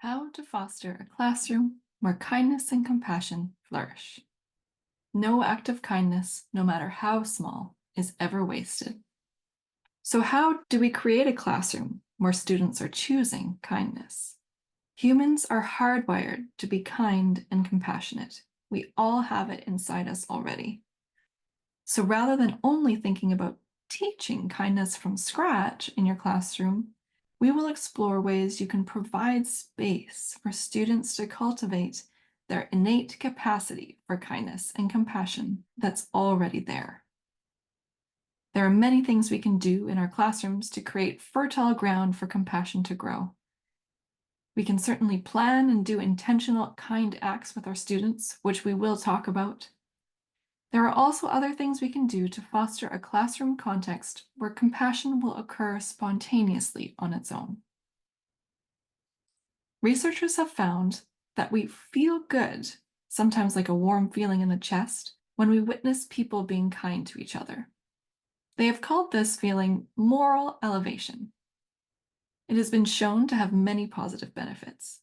How to foster a classroom where kindness and compassion flourish. No act of kindness, no matter how small, is ever wasted. So, how do we create a classroom where students are choosing kindness? Humans are hardwired to be kind and compassionate. We all have it inside us already. So, rather than only thinking about teaching kindness from scratch in your classroom, we will explore ways you can provide space for students to cultivate their innate capacity for kindness and compassion that's already there. There are many things we can do in our classrooms to create fertile ground for compassion to grow. We can certainly plan and do intentional kind acts with our students, which we will talk about. There are also other things we can do to foster a classroom context where compassion will occur spontaneously on its own. Researchers have found that we feel good, sometimes like a warm feeling in the chest, when we witness people being kind to each other. They have called this feeling moral elevation. It has been shown to have many positive benefits.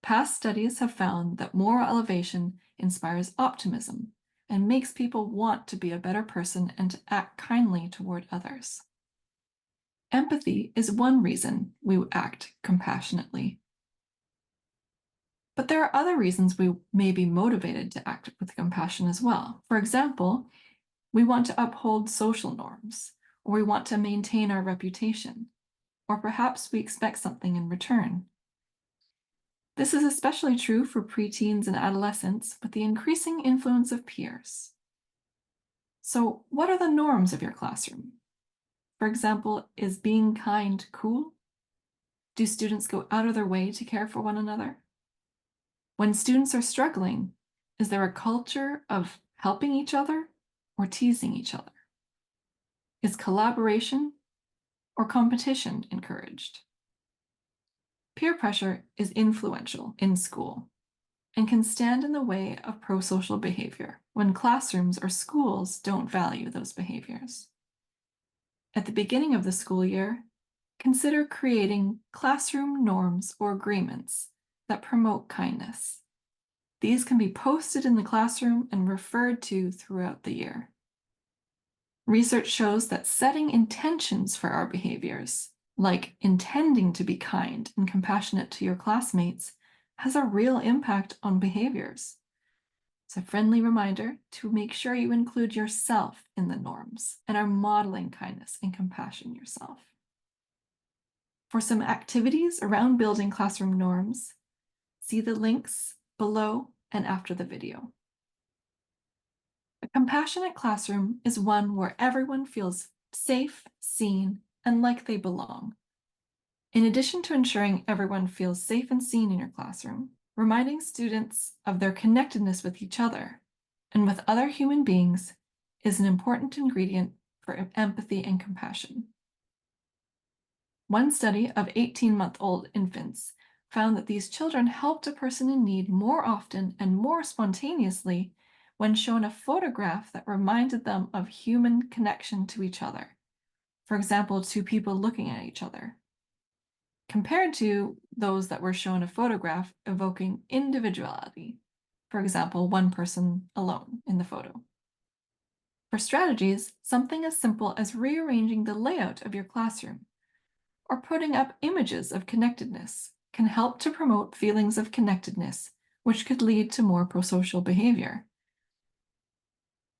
Past studies have found that moral elevation inspires optimism and makes people want to be a better person and to act kindly toward others. Empathy is one reason we act compassionately. But there are other reasons we may be motivated to act with compassion as well. For example, we want to uphold social norms, or we want to maintain our reputation, or perhaps we expect something in return. This is especially true for preteens and adolescents with the increasing influence of peers. So, what are the norms of your classroom? For example, is being kind cool? Do students go out of their way to care for one another? When students are struggling, is there a culture of helping each other or teasing each other? Is collaboration or competition encouraged? Peer pressure is influential in school and can stand in the way of pro-social behavior when classrooms or schools don't value those behaviors. At the beginning of the school year, consider creating classroom norms or agreements that promote kindness. These can be posted in the classroom and referred to throughout the year. Research shows that setting intentions for our behaviors, like intending to be kind and compassionate to your classmates, has a real impact on behaviors. It's a friendly reminder to make sure you include yourself in the norms and are modeling kindness and compassion yourself. For some activities around building classroom norms, see the links below and after the video. A compassionate classroom is one where everyone feels safe, seen, and like they belong. In addition to ensuring everyone feels safe and seen in your classroom, reminding students of their connectedness with each other and with other human beings is an important ingredient for empathy and compassion. One study of 18-month-old infants found that these children helped a person in need more often and more spontaneously when shown a photograph that reminded them of human connection to each other. For example, two people looking at each other, compared to those that were shown a photograph evoking individuality. For example, one person alone in the photo. For strategies, something as simple as rearranging the layout of your classroom or putting up images of connectedness can help to promote feelings of connectedness, which could lead to more prosocial behavior.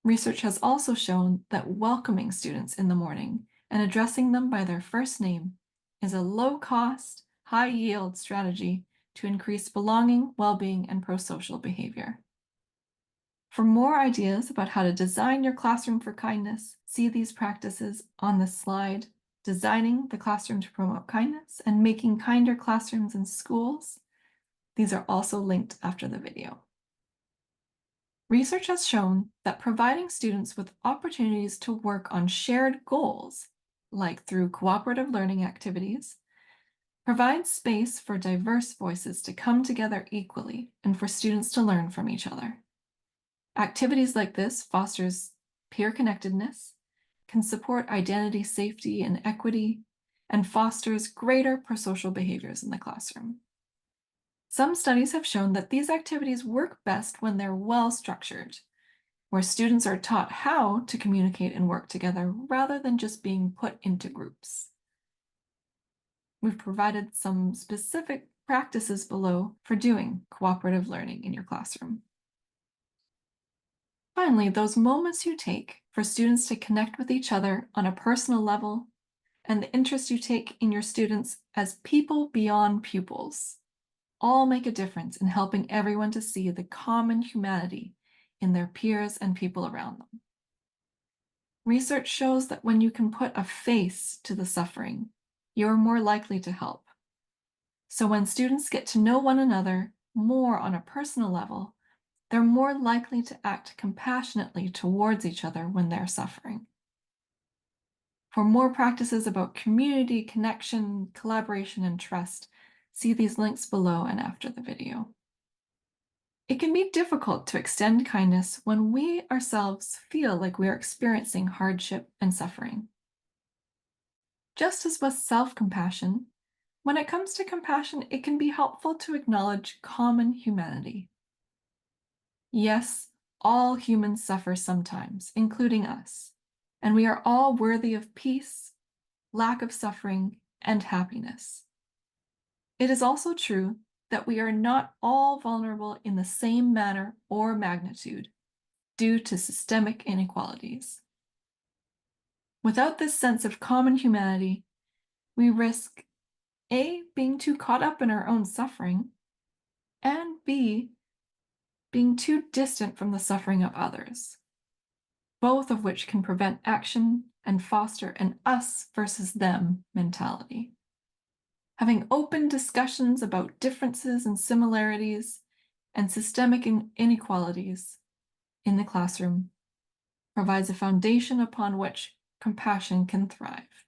Research has also shown that welcoming students in the morning and addressing them by their first name is a low-cost, high-yield strategy to increase belonging, well-being, and prosocial behavior. For more ideas about how to design your classroom for kindness, see these practices on this slide: Designing the Classroom to Promote Kindness and Making Kinder Classrooms in Schools. These are also linked after the video. Research has shown that providing students with opportunities to work on shared goals, like through cooperative learning activities, provides space for diverse voices to come together equally and for students to learn from each other. Activities like this fosters peer connectedness, can support identity, safety, and equity, and fosters greater prosocial behaviors in the classroom. Some studies have shown that these activities work best when they're well structured, where students are taught how to communicate and work together rather than just being put into groups. We've provided some specific practices below for doing cooperative learning in your classroom. Finally, those moments you take for students to connect with each other on a personal level and the interest you take in your students as people beyond pupils all make a difference in helping everyone to see the common humanity in their peers and people around them. Research shows that when you can put a face to the suffering, you're more likely to help. So when students get to know one another more on a personal level, they're more likely to act compassionately towards each other when they're suffering. For more practices about community, connection, collaboration, and trust, see these links below and after the video. It can be difficult to extend kindness when we ourselves feel like we are experiencing hardship and suffering. Just as with self-compassion, when it comes to compassion, it can be helpful to acknowledge common humanity. Yes, all humans suffer sometimes, including us, and we are all worthy of peace, lack of suffering, and happiness. It is also true that we are not all vulnerable in the same manner or magnitude due to systemic inequalities. Without this sense of common humanity, we risk A, being too caught up in our own suffering, and B, being too distant from the suffering of others, both of which can prevent action and foster an us versus them mentality. Having open discussions about differences and similarities and systemic inequalities in the classroom provides a foundation upon which compassion can thrive.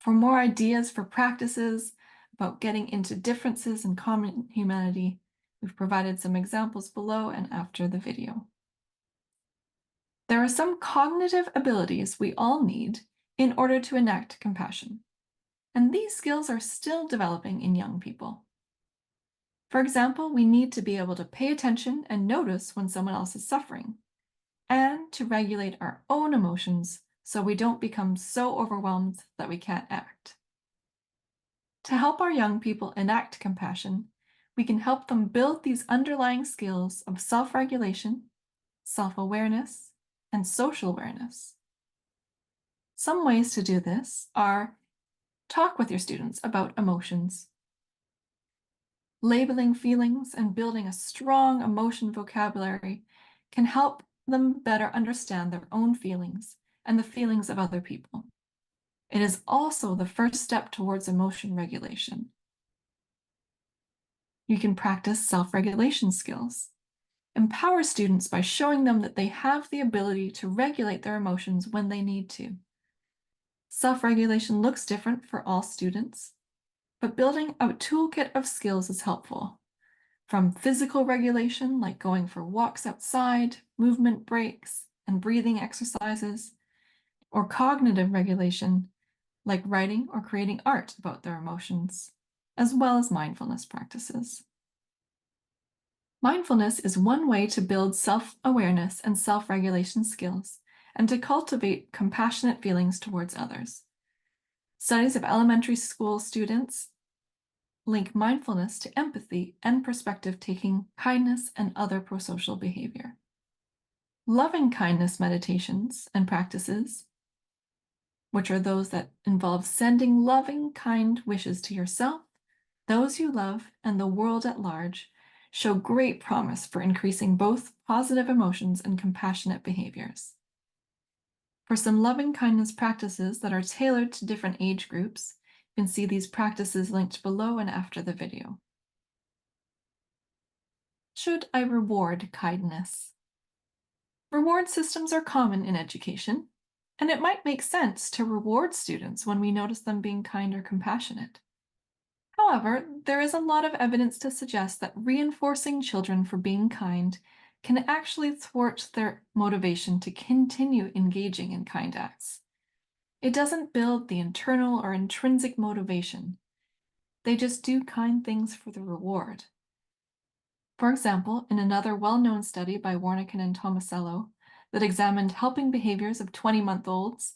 For more ideas for practices about getting into differences and common humanity, we've provided some examples below and after the video. There are some cognitive abilities we all need in order to enact compassion, and these skills are still developing in young people. For example, we need to be able to pay attention and notice when someone else is suffering, and to regulate our own emotions so we don't become so overwhelmed that we can't act. To help our young people enact compassion, we can help them build these underlying skills of self-regulation, self-awareness, and social awareness. Some ways to do this are talk with your students about emotions. Labeling feelings and building a strong emotion vocabulary can help them better understand their own feelings and the feelings of other people. It is also the first step towards emotion regulation. You can practice self-regulation skills. Empower students by showing them that they have the ability to regulate their emotions when they need to. Self-regulation looks different for all students, but building a toolkit of skills is helpful. From physical regulation, like going for walks outside, movement breaks, and breathing exercises, or cognitive regulation, like writing or creating art about their emotions, as well as mindfulness practices. Mindfulness is one way to build self-awareness and self-regulation skills and to cultivate compassionate feelings towards others. Studies of elementary school students link mindfulness to empathy and perspective-taking, kindness, and other prosocial behavior. Loving kindness meditations and practices, which are those that involve sending loving, kind wishes to yourself, those you love, and the world at large, show great promise for increasing both positive emotions and compassionate behaviors. For some loving kindness practices that are tailored to different age groups, you can see these practices linked below and after the video. Should I reward kindness? Reward systems are common in education, and it might make sense to reward students when we notice them being kind or compassionate. However, there is a lot of evidence to suggest that reinforcing children for being kind can actually thwart their motivation to continue engaging in kind acts. It doesn't build the internal or intrinsic motivation, They just do kind things for the reward. For example, in another well-known study by Warnikin and Tomasello that examined helping behaviors of 20-month-olds,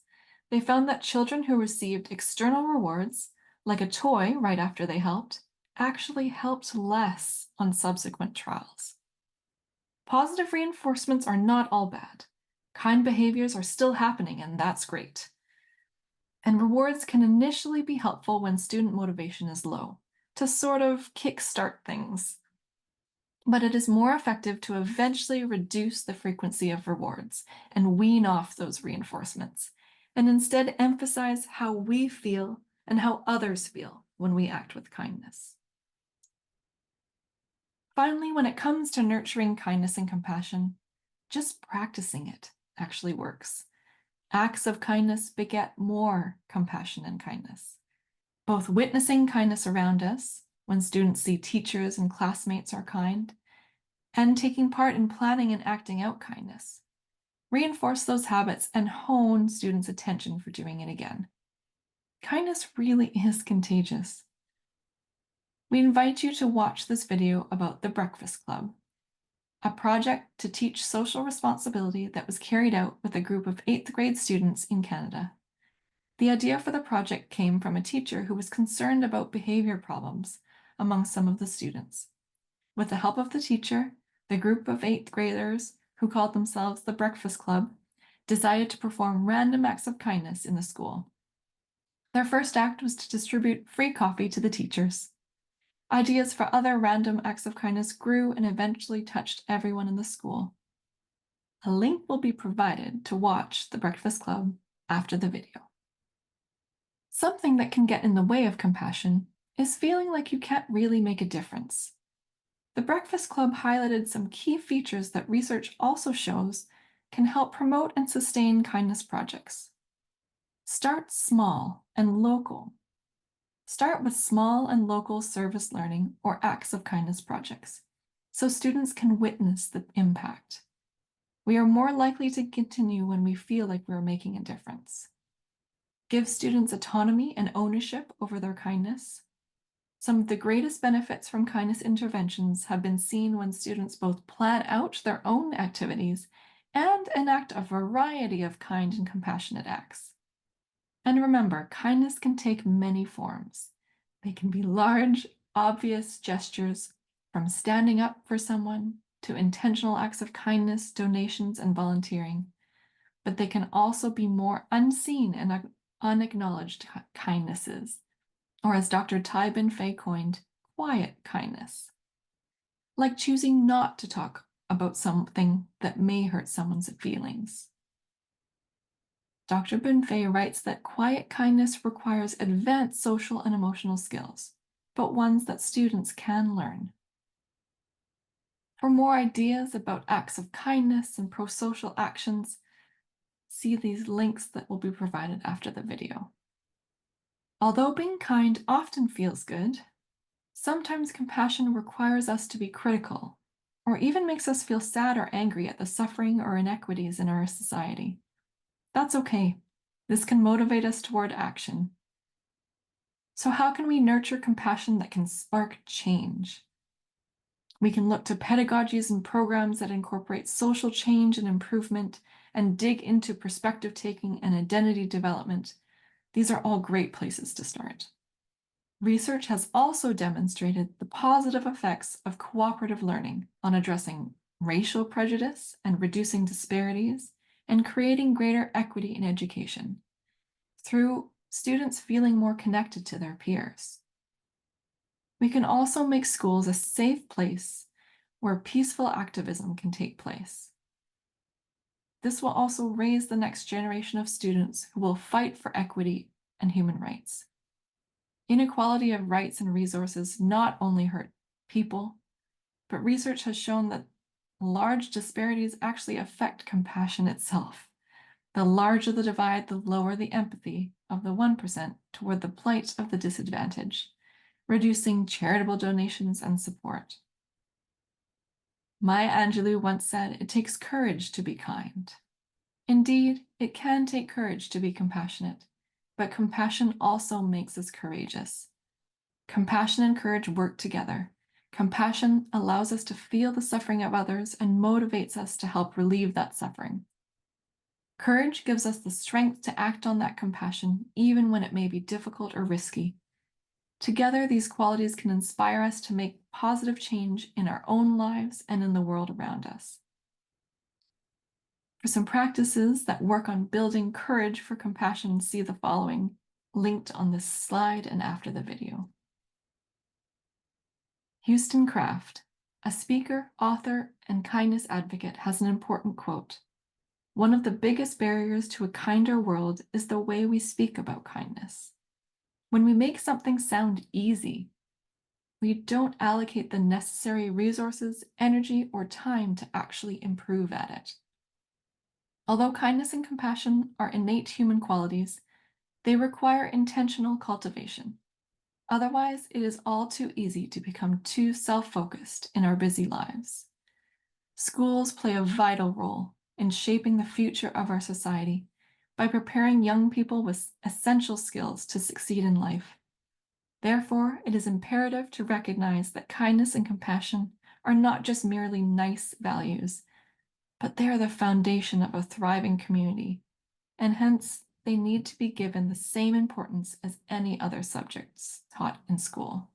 they found that children who received external rewards, like a toy right after they helped, actually helped less on subsequent trials. Positive reinforcements are not all bad. Kind behaviors are still happening, and that's great. And rewards can initially be helpful when student motivation is low, to sort of kickstart things. But it is more effective to eventually reduce the frequency of rewards and wean off those reinforcements, and instead emphasize how we feel and how others feel when we act with kindness. Finally, when it comes to nurturing kindness and compassion, just practicing it actually works. Acts of kindness beget more compassion and kindness. Both witnessing kindness around us, when students see teachers and classmates are kind, and taking part in planning and acting out kindness. Reinforce those habits and hone students' attention for doing it again. Kindness really is contagious. We invite you to watch this video about the Breakfast Club, a project to teach social responsibility that was carried out with a group of 8th grade students in Canada. The idea for the project came from a teacher who was concerned about behavior problems among some of the students. With the help of the teacher, the group of 8th graders, who called themselves the Breakfast Club, decided to perform random acts of kindness in the school. Their first act was to distribute free coffee to the teachers. Ideas for other random acts of kindness grew and eventually touched everyone in the school. A link will be provided to watch the Breakfast Club after the video. Something that can get in the way of compassion is feeling like you can't really make a difference. The Breakfast Club highlighted some key features that research also shows can help promote and sustain kindness projects. Start small and local. Start with small and local service learning or acts of kindness projects, so students can witness the impact. We are more likely to continue when we feel like we're making a difference. Give students autonomy and ownership over their kindness. Some of the greatest benefits from kindness interventions have been seen when students both plan out their own activities and enact a variety of kind and compassionate acts. And remember, kindness can take many forms. They can be large, obvious gestures, from standing up for someone to intentional acts of kindness, donations, and volunteering. But they can also be more unseen and unacknowledged kindnesses, or as Dr. Tai Bin-Fei coined, quiet kindness. Like choosing not to talk about something that may hurt someone's feelings. Dr. Bin-Fei writes that quiet kindness requires advanced social and emotional skills, but ones that students can learn. For more ideas about acts of kindness and pro-social actions, see these links that will be provided after the video. Although being kind often feels good, sometimes compassion requires us to be critical, or even makes us feel sad or angry at the suffering or inequities in our society. That's okay. This can motivate us toward action. So how can we nurture compassion that can spark change? We can look to pedagogies and programs that incorporate social change and improvement and dig into perspective taking and identity development. These are all great places to start. Research has also demonstrated the positive effects of cooperative learning on addressing racial prejudice and reducing disparities and creating greater equity in education through students feeling more connected to their peers. We can also make schools a safe place where peaceful activism can take place. This will also raise the next generation of students who will fight for equity and human rights. Inequality of rights and resources not only hurt people, but research has shown that large disparities actually affect compassion itself. The larger the divide, the lower the empathy of the 1% toward the plight of the disadvantaged, reducing charitable donations and support. Maya Angelou once said, "It takes courage to be kind." Indeed, it can take courage to be compassionate, but compassion also makes us courageous. Compassion and courage work together. Compassion allows us to feel the suffering of others and motivates us to help relieve that suffering. Courage gives us the strength to act on that compassion, even when it may be difficult or risky. Together, these qualities can inspire us to make positive change in our own lives and in the world around us. For some practices that work on building courage for compassion, see the following linked on this slide and after the video. Houston Kraft, a speaker, author, and kindness advocate, has an important quote. One of the biggest barriers to a kinder world is the way we speak about kindness. When we make something sound easy, we don't allocate the necessary resources, energy, or time to actually improve at it. Although kindness and compassion are innate human qualities, they require intentional cultivation. Otherwise, it is all too easy to become too self-focused in our busy lives. Schools play a vital role in shaping the future of our society by preparing young people with essential skills to succeed in life. Therefore, it is imperative to recognize that kindness and compassion are not just merely nice values, but they are the foundation of a thriving community, and hence they need to be given the same importance as any other subjects taught in school.